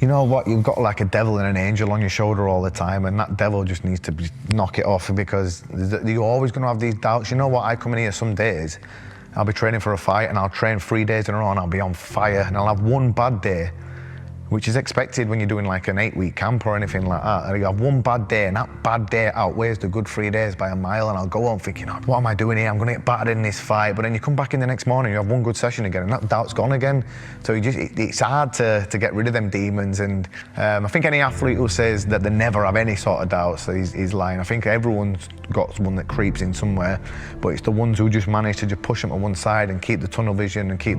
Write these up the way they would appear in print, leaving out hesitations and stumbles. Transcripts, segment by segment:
You know what, you've got like a devil and an angel on your shoulder all the time, and that devil just needs to knock it off, because you're always going to have these doubts. You know what, I come in here some days, I'll be training for a fight and I'll train 3 days in a row and I'll be on fire, and I'll have one bad day, which is expected when you're doing like an 8-week camp or anything like that. And you have one bad day, and that bad day outweighs the good 3 days by a mile, and I'll go home thinking, oh, what am I doing here? I'm gonna get battered in this fight. But then you come back in the next morning, you have one good session again, and that doubt's gone again. So it's hard to get rid of them demons. And I think any athlete who says that they never have any sort of doubts, he's lying. I think everyone's got one that creeps in somewhere, but it's the ones who just manage to just push them to one side and keep the tunnel vision and keep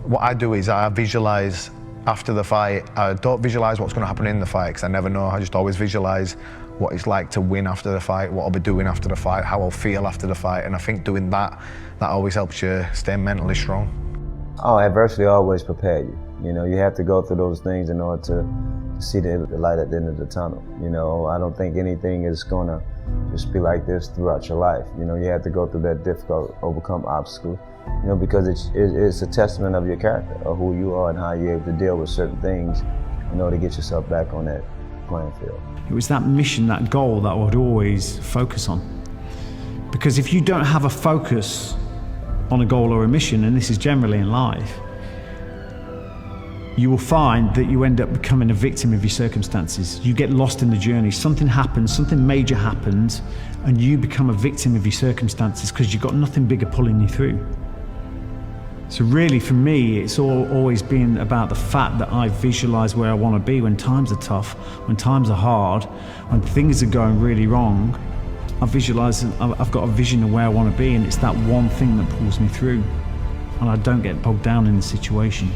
what I do is I visualize after the fight. I don't visualize what's going to happen in the fight, because I never know. I just always visualize what it's like to win after the fight, what I'll be doing after the fight, how I'll feel after the fight. And I think doing that always helps you stay mentally strong. Oh, adversity always prepare you. You know, you have to go through those things in order to see the light at the end of the tunnel. You know, I don't think anything is gonna just be like this throughout your life. You know, you have to go through that difficult, overcome obstacle. You know, because it's a testament of your character, of who you are and how you're able to deal with certain things, you know, to get yourself back on that playing field. It was that mission, that goal that I would always focus on. Because if you don't have a focus on a goal or a mission, and this is generally in life, you will find that you end up becoming a victim of your circumstances. You get lost in the journey. Something happens, something major happens, and you become a victim of your circumstances because you've got nothing bigger pulling you through. So really, for me, it's always been about the fact that I visualize where I want to be when times are tough, when times are hard, when things are going really wrong. I visualize, I've got a vision of where I want to be, and it's that one thing that pulls me through. And I don't get bogged down in the situation.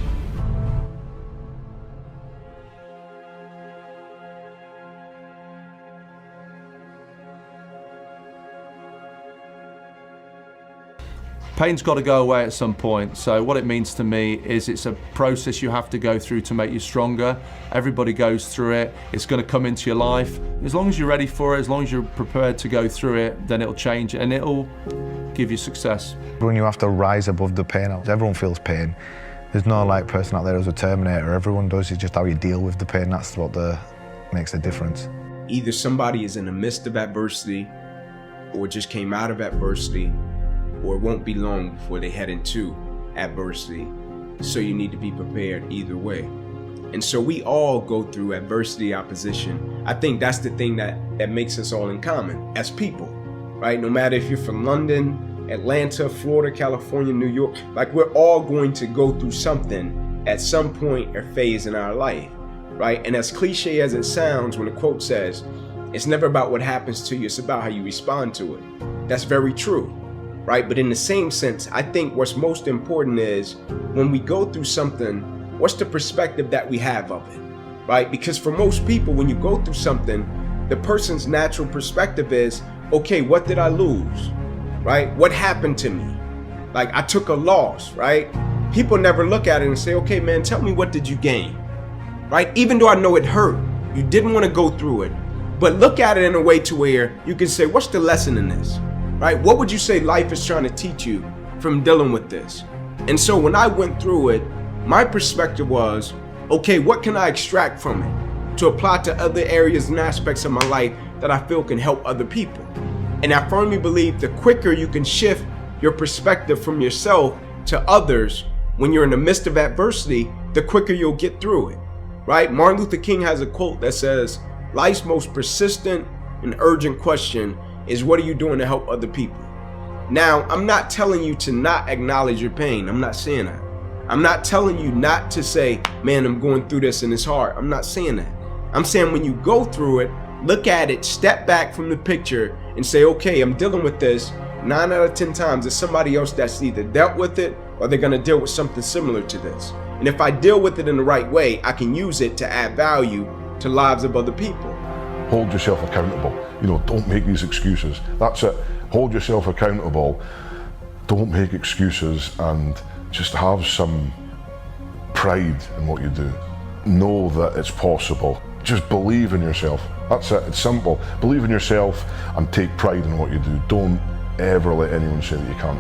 Pain's got to go away at some point. So what it means to me is it's a process you have to go through to make you stronger. Everybody goes through it. It's going to come into your life. As long as you're ready for it, as long as you're prepared to go through it, then it'll change and it'll give you success. When you have to rise above the pain, everyone feels pain. There's no like person out there who's a Terminator. Everyone does. It's just how you deal with the pain. That's what makes the difference. Either somebody is in the midst of adversity or just came out of adversity, or it won't be long before they head into adversity. So you need to be prepared either way. And so we all go through adversity, opposition. I think that's the thing that makes us all in common as people, right? No matter if you're from London, Atlanta, Florida, California, New York, like we're all going to go through something at some point or phase in our life, right? And as cliche as it sounds, when the quote says, it's never about what happens to you, it's about how you respond to it. That's very true. Right? But in the same sense, I think what's most important is when we go through something, what's the perspective that we have of it, right? Because for most people, when you go through something, the person's natural perspective is, okay, what did I lose, right? What happened to me? Like I took a loss, right? People never look at it and say, okay, man, tell me, what did you gain, right? Even though I know it hurt, you didn't want to go through it, but look at it in a way to where you can say, what's the lesson in this? Right? What would you say life is trying to teach you from dealing with this? And so when I went through it, my perspective was, okay, what can I extract from it to apply to other areas and aspects of my life that I feel can help other people? And I firmly believe the quicker you can shift your perspective from yourself to others when you're in the midst of adversity, the quicker you'll get through it, right? Martin Luther King has a quote that says, life's most persistent and urgent question is, what are you doing to help other people? Now, I'm not telling you to not acknowledge your pain. I'm not saying that. I'm not telling you not to say, man, I'm going through this and it's hard. I'm not saying that. I'm saying when you go through it, look at it, step back from the picture and say, okay, I'm dealing with this. 9 out of 10 times, there's somebody else that's either dealt with it or they're going to deal with something similar to this. And if I deal with it in the right way, I can use it to add value to lives of other people. Hold yourself accountable. You know, don't make these excuses. That's it. Hold yourself accountable. Don't make excuses, and just have some pride in what you do. Know that it's possible. Just believe in yourself. That's it. It's simple. Believe in yourself and take pride in what you do. Don't ever let anyone say that you can't.